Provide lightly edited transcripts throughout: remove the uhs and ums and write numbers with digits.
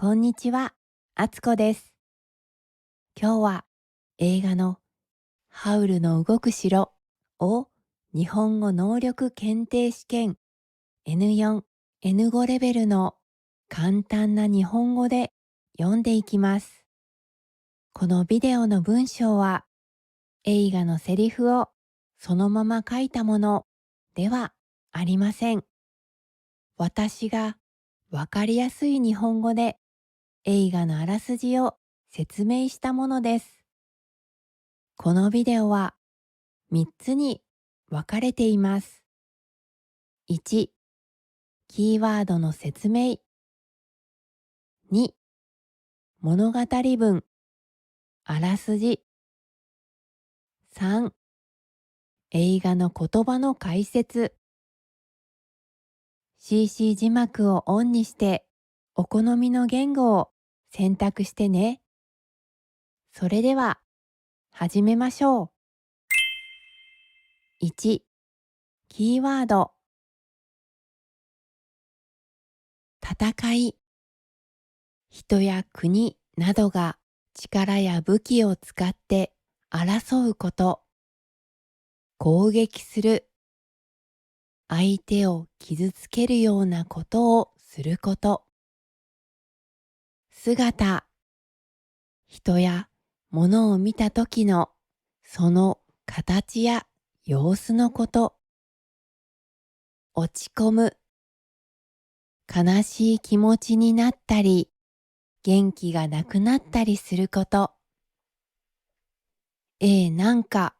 こんにちは、あつこです。今日は映画のハウルの動く城を日本語能力検定試験 N4、N5 レベルの簡単な日本語で読んでいきます。このビデオの文章は映画のセリフをそのまま書いたものではありません。私がわかりやすい日本語で映画のあらすじを説明したものです。このビデオは3つに分かれています。1、キーワードの説明。2、物語文、あらすじ。3、映画の言葉の解説。CC 字幕をオンにしてお好みの言語を選択してね。それでは始めましょう。1、キーワード。戦い。人や国などが力や武器を使って争うこと。攻撃する。相手を傷つけるようなことをすること。姿。人や物を見た時のその形や様子のこと。落ち込む。悲しい気持ちになったり、元気がなくなったりすること。なんか。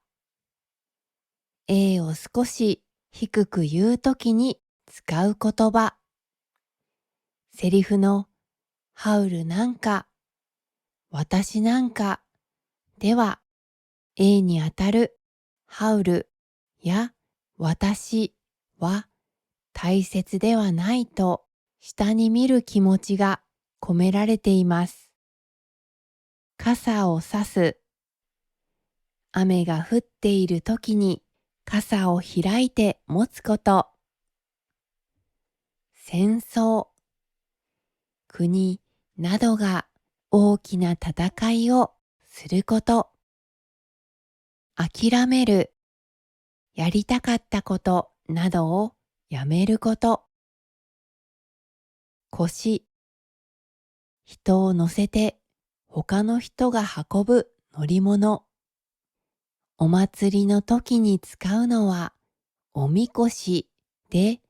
を少し低く言うときに使う言葉。セリフのハウルなんか、私なんかでは、にあたるハウルや私は大切ではないと下に見る気持ちが込められています。傘をさす。雨が降っているときに傘を開いて持つこと。戦争。国などが大きな戦いをすること。諦める。やりたかったことなどをやめること。腰。人を乗せて他の人が運ぶ乗り物。お祭りの時に使うのはおみこしで、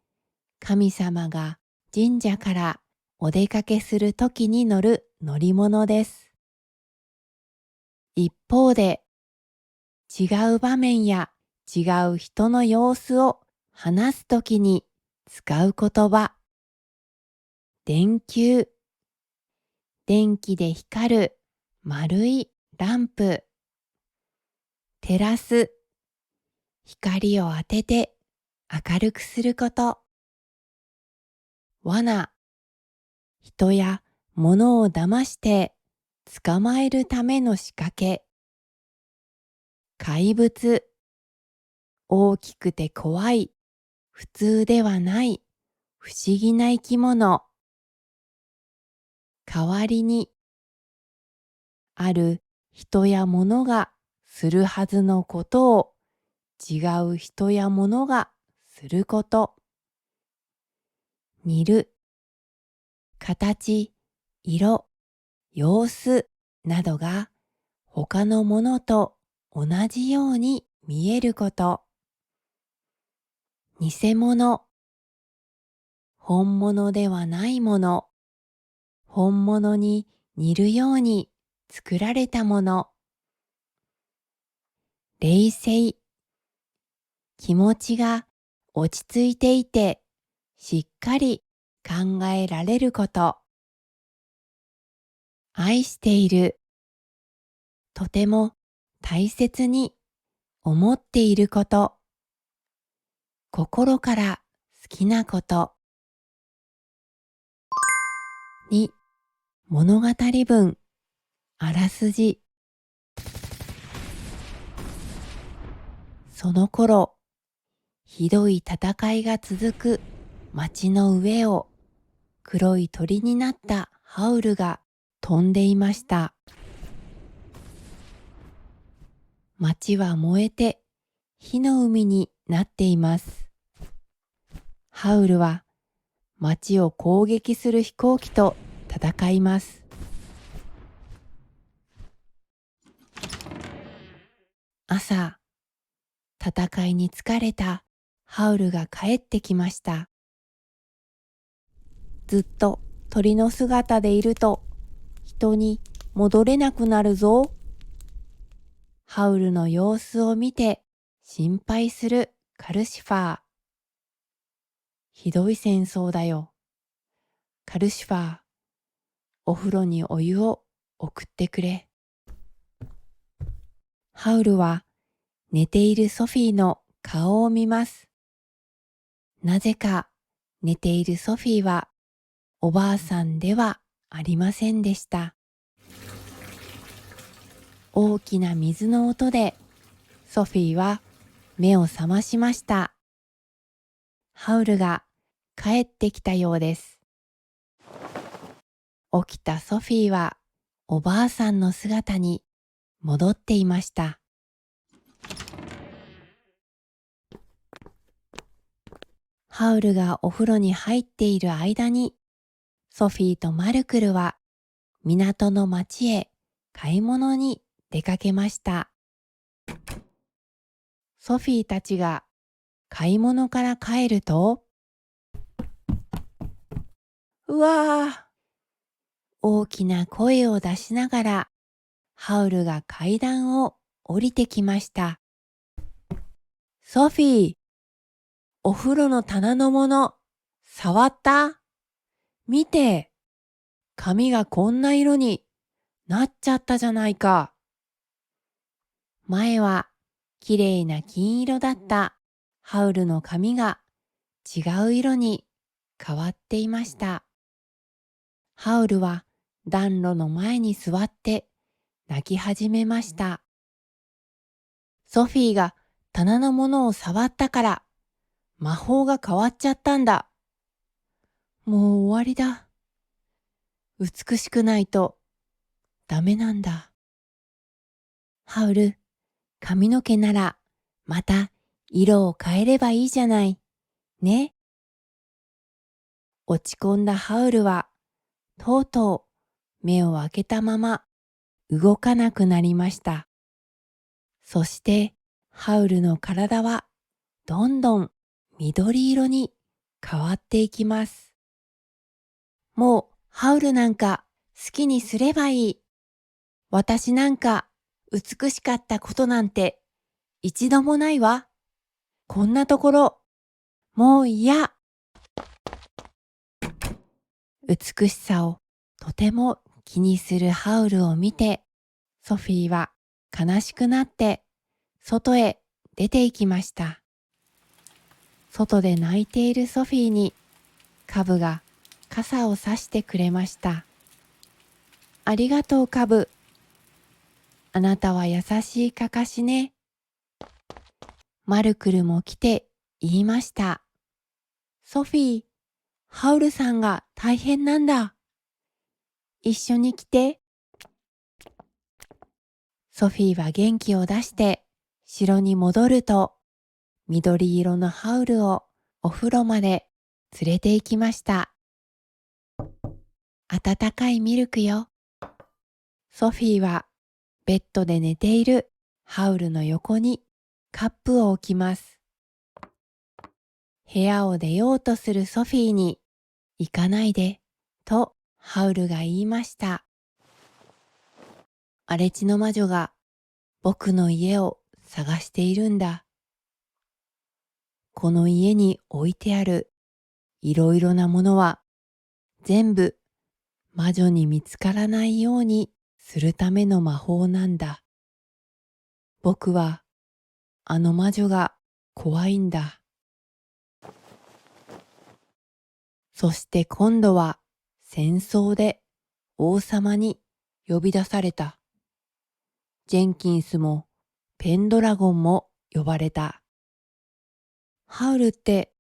神様が神社からお出かけする時に乗る乗り物です。一方で、違う場面や違う人の様子を話すときに使う言葉。電球。電気で光る丸いランプ。照らす。光を当てて明るくすること。罠。人や物を騙して捕まえるための仕掛け。怪物。大きくて怖い、普通ではない不思議な生き物。代わりに、ある人や物がするはずのことを違う人や物がすること。似る。形、色、様子などが他のものと同じように見えること。偽物。本物ではないもの。本物に似るように作られたもの。冷静。気持ちが落ち着いていて、しっかり考えられること。愛している。とても大切に思っていること。心から好きなこと。2、物語文、あらすじ。その頃、ひどい戦いが続く町の上を黒い鳥になったハウルが飛んでいました。街は燃えて火の海になっています。ハウルは街を攻撃する飛行機と戦います。朝、戦いに疲れたハウルが帰ってきました。ずっと鳥の姿でいると人に戻れなくなるぞ。ハウルの様子を見て心配するカルシファー。ひどい戦争だよ。カルシファー、お風呂にお湯を送ってくれ。ハウルは寝ているソフィーの顔を見ます。なぜか寝ているソフィーはおばあさんではありませんでした。大きな水の音でソフィーは目を覚ましました。ハウルが帰ってきたようです。起きたソフィーはおばあさんの姿に戻っていました。ハウルがお風呂に入っている間に、ソフィーとマルクルは港の町へ買い物に出かけました。ソフィーたちが買い物から帰ると、うわー、大きな声を出しながらハウルが階段を降りてきました。ソフィー、お風呂の棚のもの、触った？見て、髪がこんな色になっちゃったじゃないか。前はきれいな金色だったハウルの髪が違う色に変わっていました。ハウルは暖炉の前に座って泣き始めました。ソフィーが棚のものを触ったから魔法が変わっちゃったんだ。もう終わりだ。美しくないとダメなんだ。ハウル、髪の毛ならまた色を変えればいいじゃない。ね。落ち込んだハウルはとうとう目を開けたまま動かなくなりました。そしてハウルの体はどんどん緑色に変わっていきます。もうハウルなんか好きにすればいい。私なんか美しかったことなんて一度もないわ。こんなところ、もう嫌。美しさをとても気にするハウルを見て、ソフィーは悲しくなって外へ出て行きました。外で泣いているソフィーにカブが傘をさしてくれました。ありがとうカブ。あなたは優しいかかしね。マルクルも来て言いました。ソフィー、ハウルさんが大変なんだ。一緒に来て。ソフィーは元気を出して城に戻ると、緑色のハウルをお風呂まで連れて行きました。温かいミルクよ。ソフィーはベッドで寝ているハウルの横にカップを置きます。部屋を出ようとするソフィーに、行かないで、とハウルが言いました。荒地の魔女が僕の家を探しているんだ。この家に置いてあるいろいろなものは全部魔女に見つからないようにするための魔法なんだ。僕はあの魔女が怖いんだ。そして今度は戦争で王様に呼び出された。ジェンキンスもペンドラゴンも呼ばれた。ハウルって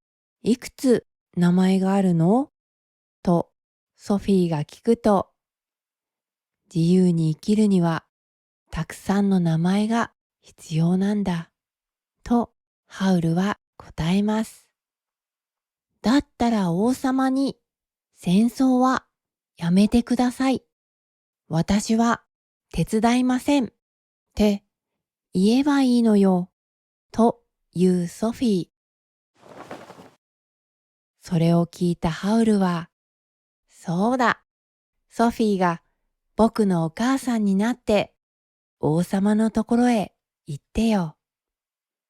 いくつ名前があるの？とソフィーが聞くと、自由に生きるにはたくさんの名前が必要なんだ、とハウルは答えます。だったら王様に戦争はやめてください。私は手伝いません。って言えばいいのよ。というソフィー。それを聞いたハウルは、そうだ。ソフィーが僕のお母さんになって王様のところへ行ってよ。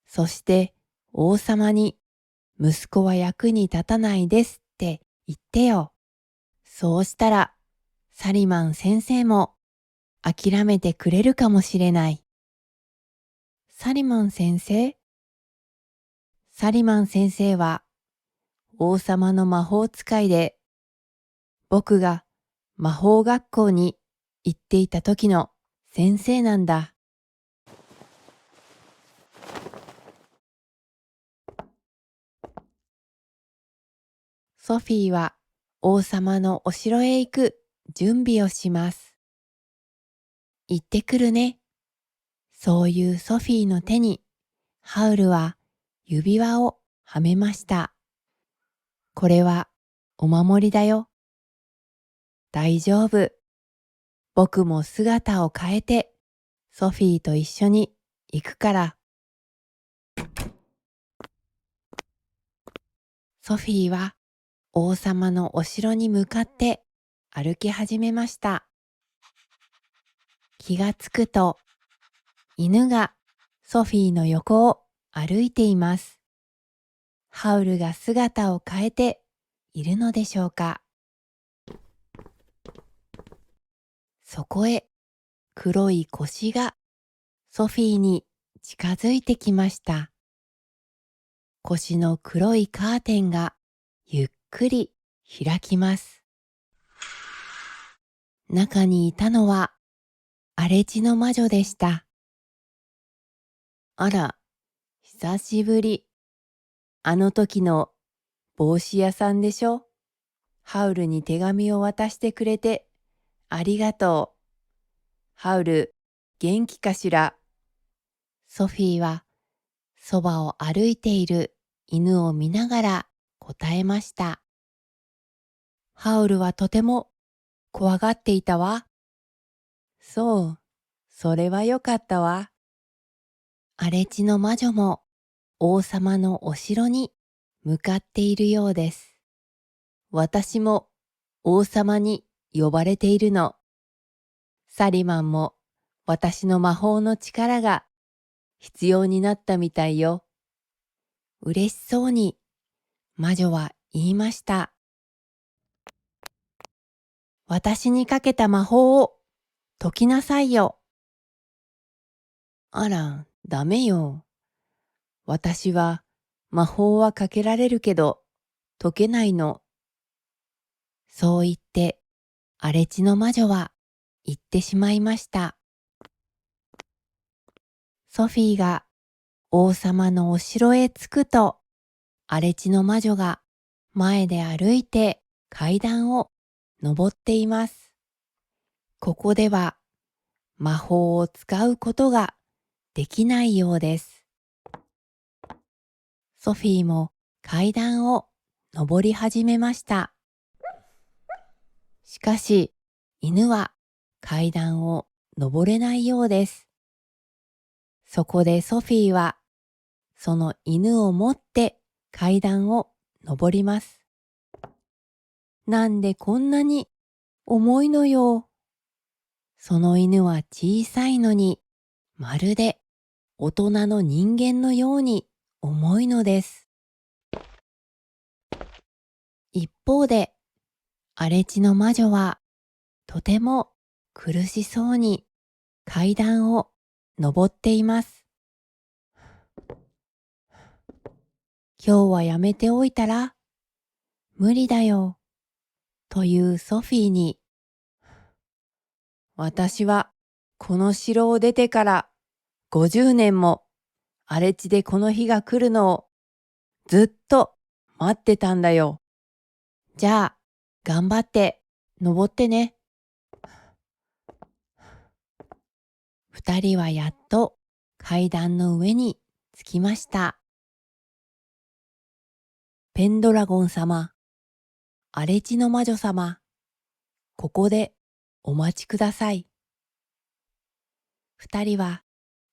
そして王様に息子は役に立たないですって言ってよ。そうしたらサリマン先生も諦めてくれるかもしれない。サリマン先生サリマン先生は王様の魔法使いで、僕が魔法学校に行っていた時の先生なんだ。ソフィーは王様のお城へ行く準備をします。行ってくるね。そういうソフィーの手にハウルは指輪をはめました。これはお守りだよ。大丈夫。僕も姿を変えてソフィーと一緒に行くから。ソフィーは王様のお城に向かって歩き始めました。気がつくと犬がソフィーの横を歩いています。ハウルが姿を変えているのでしょうか。そこへ黒い腰がソフィーに近づいてきました。腰の黒いカーテンがゆっくり開きます。中にいたのは荒れ地の魔女でした。あら、久しぶり。あの時の帽子屋さんでしょ。ハウルに手紙を渡してくれてありがとう。ハウル、元気かしら。ソフィーはそばを歩いている犬を見ながら答えました。ハウルはとても怖がっていたわ。そう、それはよかったわ。荒れ地の魔女も王様のお城に向かっているようです。私も王様に呼ばれているの。サリマンも私の魔法の力が必要になったみたいよ。嬉しそうに魔女は言いました。私にかけた魔法を解きなさいよ。あら、ダメよ。私は魔法はかけられるけど解けないの。そう言って荒れ地の魔女は言ってしまいました。ソフィーが王様のお城へ着くと、荒れ地の魔女が前で歩いて階段を登っています。ここでは魔法を使うことができないようです。ソフィーも階段を登り始めました。しかし、犬は階段を登れないようです。そこでソフィーはその犬を持って階段を登ります。なんでこんなに重いのよ。その犬は小さいのに、まるで大人の人間のように重いのです。一方で、荒れ地の魔女はとても苦しそうに階段を登っています。今日はやめておいたら無理だよ。というソフィーに、私はこの城を出てから50年も荒れ地でこの日が来るのをずっと待ってたんだよ。じゃあ頑張って登ってね。二人はやっと階段の上に着きました。ペンドラゴン様、荒れ地の魔女様、ここでお待ちください。二人は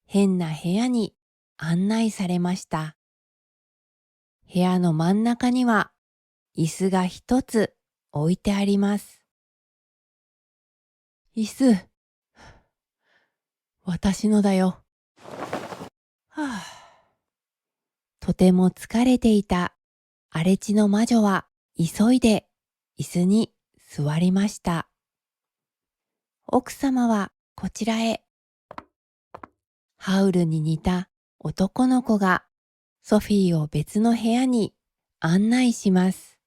変な部屋に案内されました。部屋の真ん中には椅子が一つ置いてあります。椅子、私のだよ。はあ、とても疲れていた荒れ地の魔女は急いで椅子に座りました。奥様はこちらへ。ハウルに似た男の子がソフィーを別の部屋に案内します。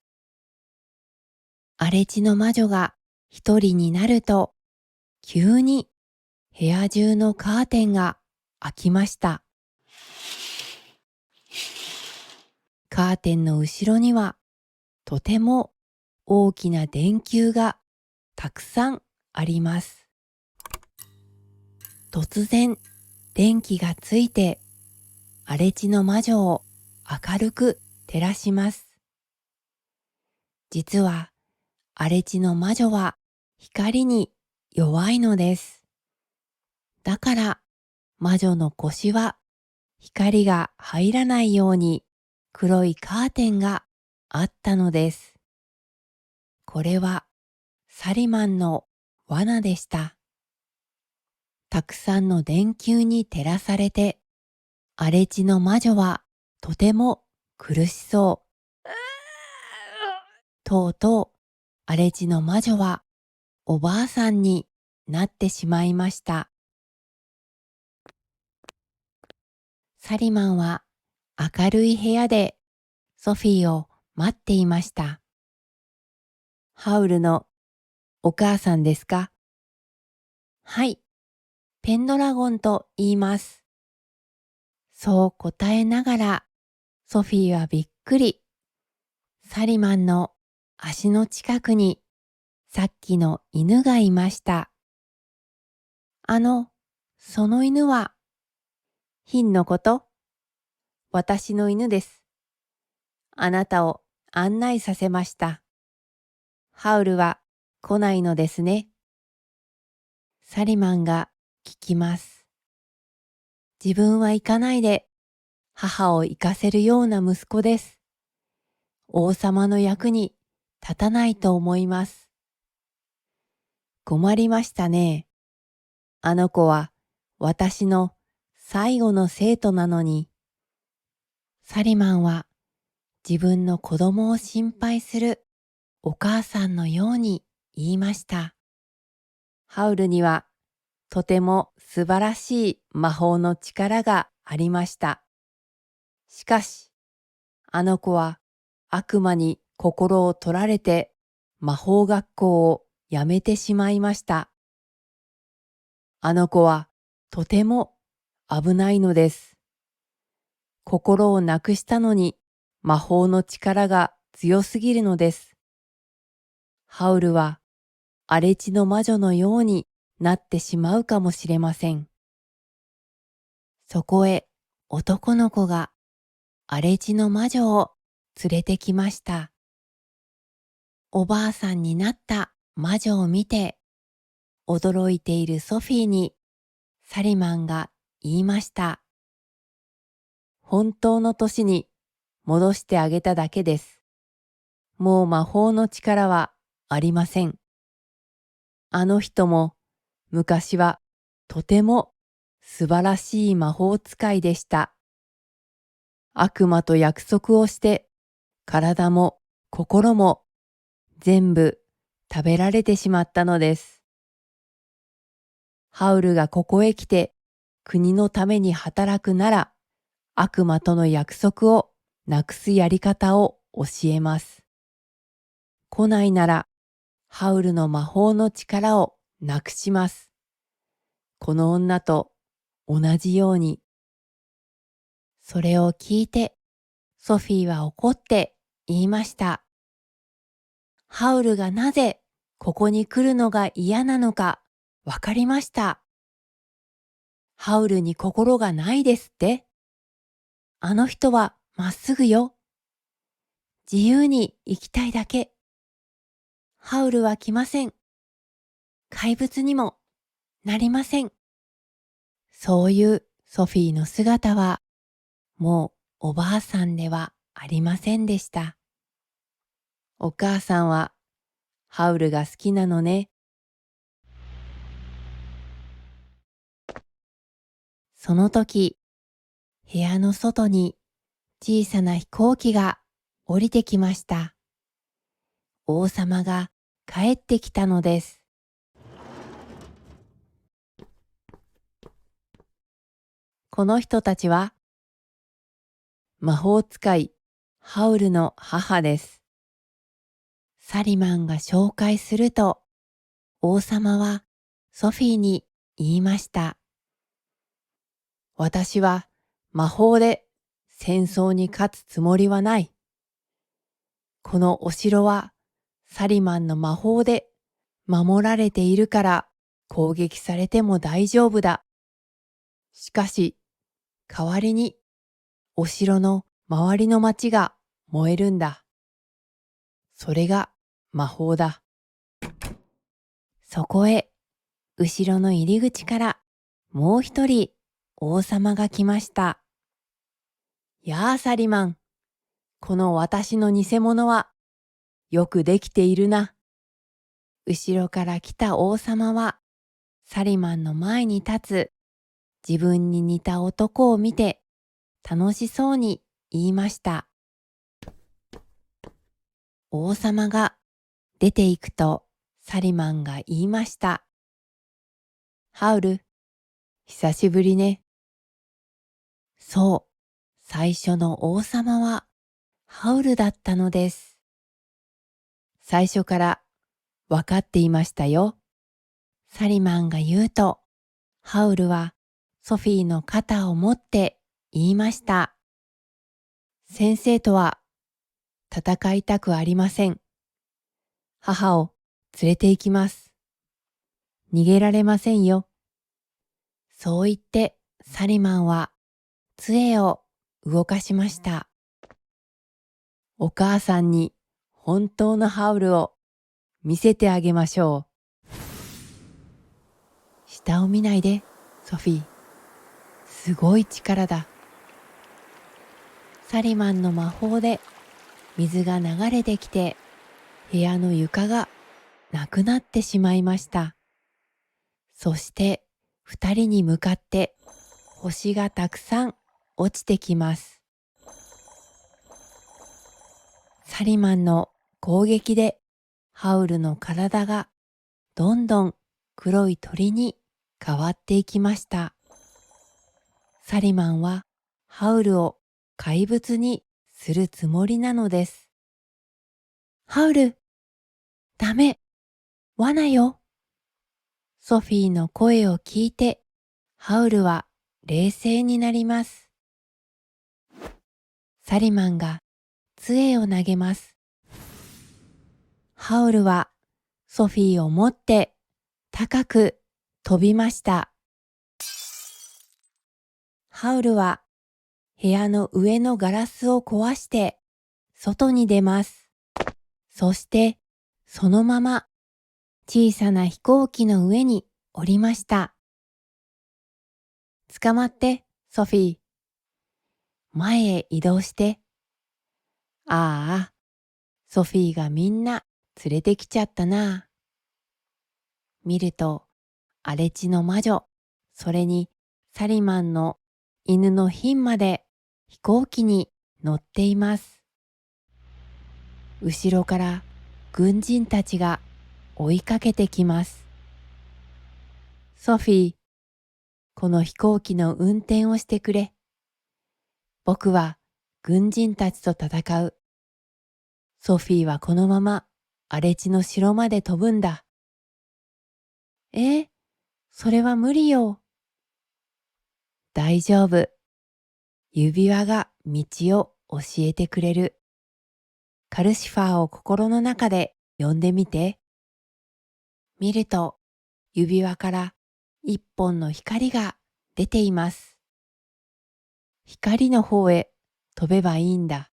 荒れ地の魔女が一人になると、急に部屋中のカーテンが開きました。カーテンの後ろにはとても大きな電球がたくさんあります。突然電気がついて荒れ地の魔女を明るく照らします。実は荒れ地の魔女は光に弱いのです。だから魔女の腰は光が入らないように黒いカーテンがあったのです。これはサリマンの罠でした。たくさんの電球に照らされて、荒れ地の魔女はとても苦しそう。とうとう荒れ地の魔女はおばあさんになってしまいました。サリマンは明るい部屋でソフィーを待っていました。ハウルのお母さんですか？はい、ペンドラゴンと言います。そう答えながら、ソフィーはびっくり。サリマンの足の近くにさっきの犬がいました。その犬は、ヒンのこと？私の犬です。あなたを案内させました。ハウルは来ないのですね。サリマンが聞きます。自分は行かないで母を行かせるような息子です。王様の役に立たないと思います。困りましたね。あの子は私の最後の生徒なのに。サリマンは自分の子供を心配するお母さんのように言いました。ハウルにはとても素晴らしい魔法の力がありました。しかし、あの子は悪魔に心を取られて魔法学校を辞めてしまいました。あの子はとても危ないのです。心をなくしたのに魔法の力が強すぎるのです。ハウルは荒れ地の魔女のようになってしまうかもしれません。そこへ男の子が荒れ地の魔女を連れてきました。おばあさんになった魔女を見て驚いているソフィーにサリマンが言いました。本当の年に戻してあげただけです。もう魔法の力はありません。あの人も昔はとても素晴らしい魔法使いでした。悪魔と約束をして体も心も全部食べられてしまったのです。ハウルがここへ来て国のために働くなら悪魔との約束をなくすやり方を教えます。来ないならハウルの魔法の力をなくします。この女と同じように。それを聞いてソフィーは怒って言いました。ハウルがなぜここに来るのが嫌なのかわかりました。ハウルに心がないですって？あの人はまっすぐよ。自由に生きたいだけ。ハウルは来ません。怪物にもなりません。そういうソフィーの姿はもうおばあさんではありませんでした。お母さんはハウルが好きなのね。その時、部屋の外に小さな飛行機が降りてきました。王様が帰ってきたのです。この人たちは魔法使いハウルの母です。サリマンが紹介すると、王様はソフィーに言いました。私は魔法で戦争に勝つつもりはない。このお城はサリマンの魔法で守られているから攻撃されても大丈夫だ。しかし、代わりにお城の周りの町が燃えるんだ。それが魔法だ。そこへ、後ろの入り口からもう一人王様が来ました。やあサリマン、この私の偽物はよくできているな。後ろから来た王様はサリマンの前に立つ自分に似た男を見て楽しそうに言いました。王様が出て行くとサリマンが言いました。ハウル、久しぶりね。そう、最初の王様はハウルだったのです。最初からわかっていましたよ。サリマンが言うと、ハウルはソフィーの肩を持って言いました。先生とは戦いたくありません。母を連れて行きます。逃げられませんよ。そう言ってサリマンは杖を動かしました。お母さんに本当のハウルを見せてあげましょう。下を見ないで、ソフィー。すごい力だ。サリマンの魔法で水が流れてきて、部屋の床がなくなってしまいました。そして二人に向かって星がたくさん落ちてきます。サリマンの攻撃でハウルの体がどんどん黒い鳥に変わっていきました。サリマンはハウルを怪物にするつもりなのです。ハウル、ダメ、罠よ。ソフィーの声を聞いて、ハウルは冷静になります。サリマンが杖を投げます。ハウルはソフィーを持って高く飛びました。ハウルは部屋の上のガラスを壊して外に出ます。そしてそのまま小さな飛行機の上に降りました。捕まって、ソフィー。前へ移動して。ああ、ソフィーがみんな連れてきちゃったな。見ると、荒れ地の魔女、それにサリマンの犬の牝まで飛行機に乗っています。後ろから軍人たちが追いかけてきます。ソフィー、この飛行機の運転をしてくれ。僕は軍人たちと戦う。ソフィーはこのまま荒れ地の城まで飛ぶんだ。それは無理よ。大丈夫。指輪が道を教えてくれる。カルシファーを心の中で呼んでみて。見ると指輪から一本の光が出ています。光の方へ飛べばいいんだ。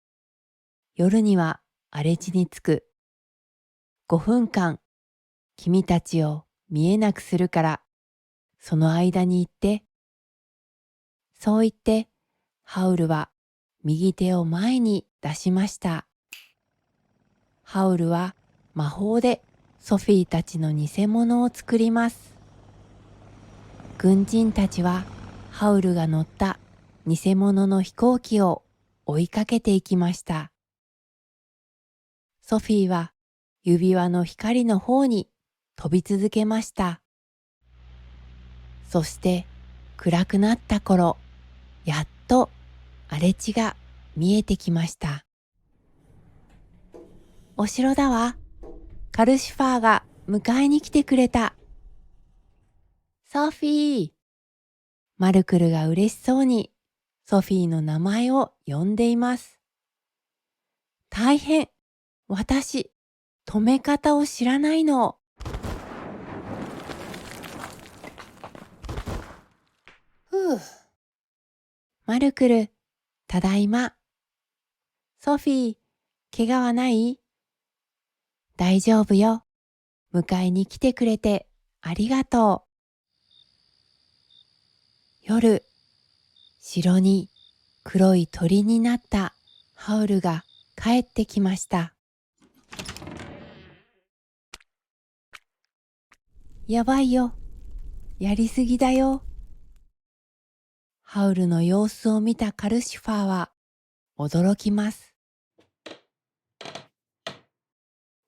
夜には荒れ地に着く。5分間君たちを見えなくするから、その間に行って。そう言って、ハウルは右手を前に出しました。ハウルは魔法でソフィーたちの偽物を作ります。軍人たちはハウルが乗った偽物の飛行機を追いかけていきました。ソフィーは指輪の光の方に飛び続けました。そして暗くなった頃、やっと荒れ地が見えてきました。お城だわ。カルシファーが迎えに来てくれた。ソフィー。マルクルが嬉しそうにソフィーの名前を呼んでいます。大変。私、止め方を知らないの。ふう。マルクル、ただいま。ソフィー、怪我はない？大丈夫よ。迎えに来てくれてありがとう。夜、城に黒い鳥になったハウルが帰ってきました。やばいよ。やりすぎだよ。ハウルの様子を見たカルシファーは驚きます。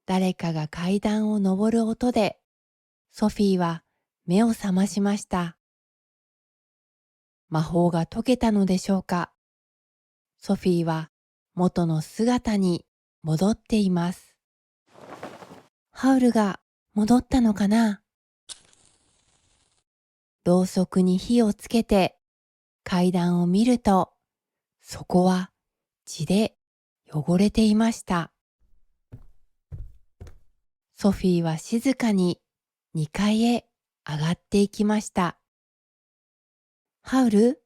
誰かが階段を上る音でソフィーは目を覚ましました。魔法が解けたのでしょうか。ソフィーは元の姿に戻っています。ハウルが戻ったのかな。ろうそくに火をつけて階段を見ると、そこは血で汚れていました。ソフィーは静かに2階へ上がっていきました。ハウル？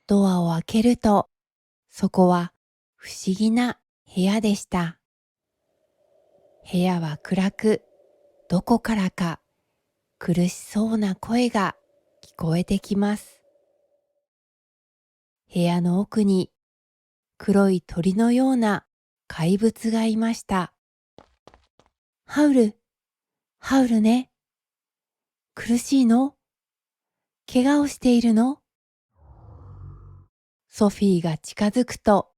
ドアを開けると、そこは不思議な部屋でした。部屋は暗く、どこからか苦しそうな声が聞こえてきます。部屋の奥に黒い鳥のような怪物がいました。ハウル、ハウルね。苦しいの？怪我をしているの？ソフィーが近づくと、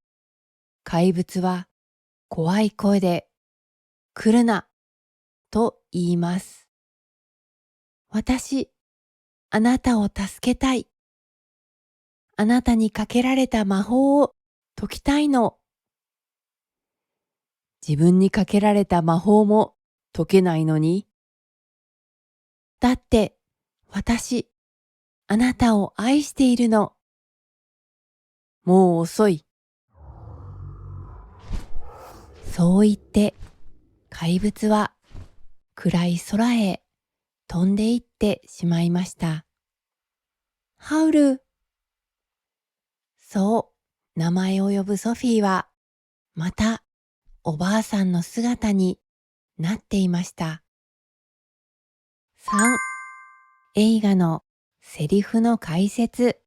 怪物は怖い声で、来るな、と言います。私、あなたを助けたい。あなたにかけられた魔法を解きたいの。自分にかけられた魔法も解けないのに。だって、私、あなたを愛しているの。もう遅い。そう言って、怪物は暗い空へ飛んで行ってしまいました。ハウル。そう、名前を呼ぶソフィーは、またおばあさんの姿になっていました。3、映画のセリフの解説。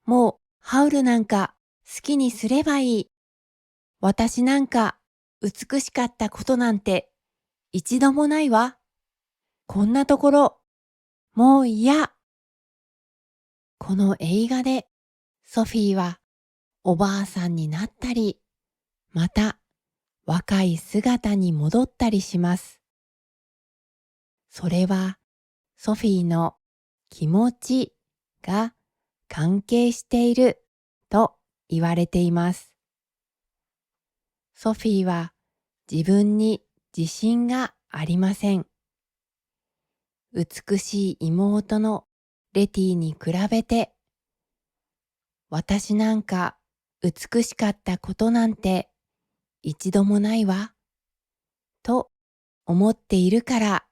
もう、ハウルなんか好きにすればいい。私なんか美しかったことなんて一度もないわ。こんなところ、もう嫌。この映画でソフィーはおばあさんになったり、また若い姿に戻ったりします。それはソフィーの気持ちが関係していると言われています。ソフィーは自分に自信がありません。美しい妹のレティに比べて、私なんか美しかったことなんて一度もないわ、と思っているから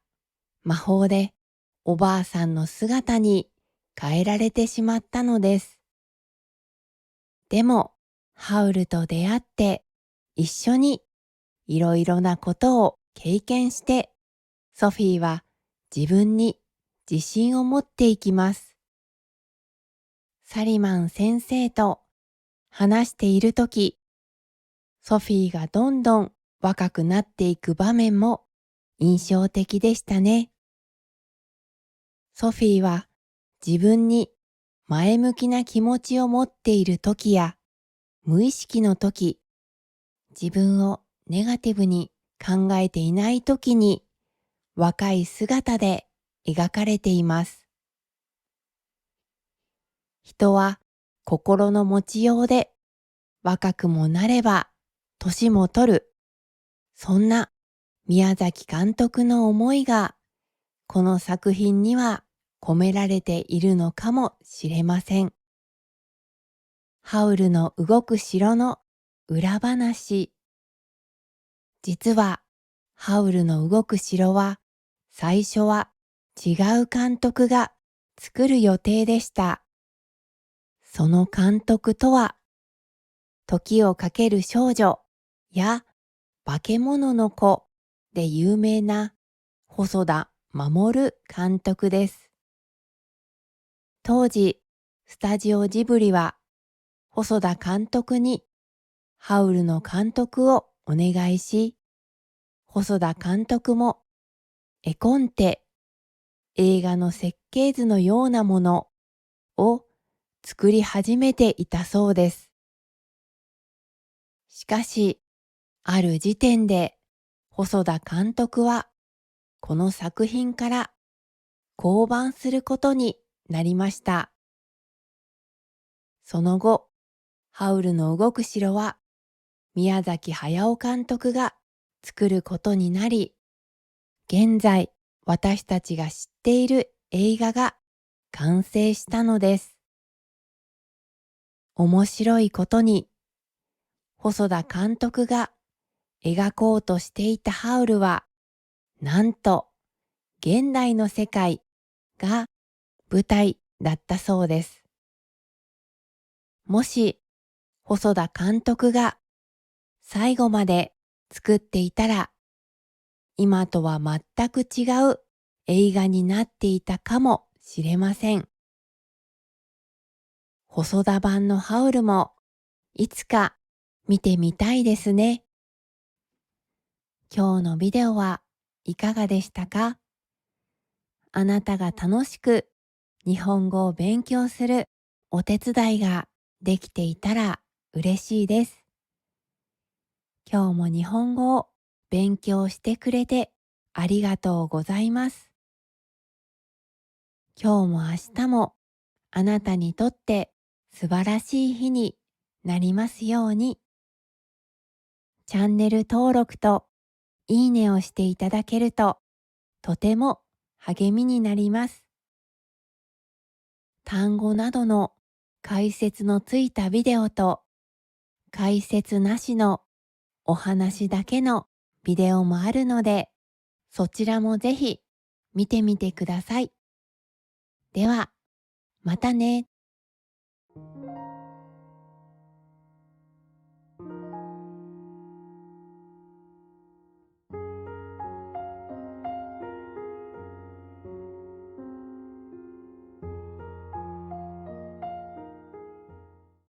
魔法でおばあさんの姿に変えられてしまったのです。でも、ハウルと出会って一緒にいろいろなことを経験して、ソフィーは自分に自信を持っていきます。サリマン先生と話しているとき、ソフィーがどんどん若くなっていく場面も印象的でしたね。ソフィーは自分に前向きな気持ちを持っているときや無意識のとき、自分をネガティブに考えていないときに若い姿で描かれています。人は心の持ちようで若くもなれば年も取る。そんな宮崎監督の思いがこの作品には込められているのかもしれません。ハウルの動く城の裏話。実はハウルの動く城は最初は違う監督が作る予定でした。その監督とは時をかける少女や化け物の子で有名な細田守監督です。当時、スタジオジブリは細田監督にハウルの監督をお願いし、細田監督も絵コンテ、映画の設計図のようなものを作り始めていたそうです。しかし、ある時点で細田監督はこの作品から降板することになりました。その後、ハウルの動く城は宮崎駿監督が作ることになり、現在私たちが知っている映画が完成したのです。面白いことに、細田監督が描こうとしていたハウルは、なんと現代の世界が舞台だったそうです。もし細田監督が最後まで作っていたら、今とは全く違う映画になっていたかもしれません。細田版のハウルもいつか見てみたいですね。今日のビデオはいかがでしたか？あなたが楽しく日本語を勉強するお手伝いができていたら嬉しいです。今日も日本語を勉強してくれてありがとうございます。今日も明日もあなたにとって素晴らしい日になりますように。チャンネル登録といいねをしていただけるととても励みになります。単語などの解説のついたビデオと解説なしのお話だけのビデオもあるので、そちらもぜひ見てみてください。では、またね。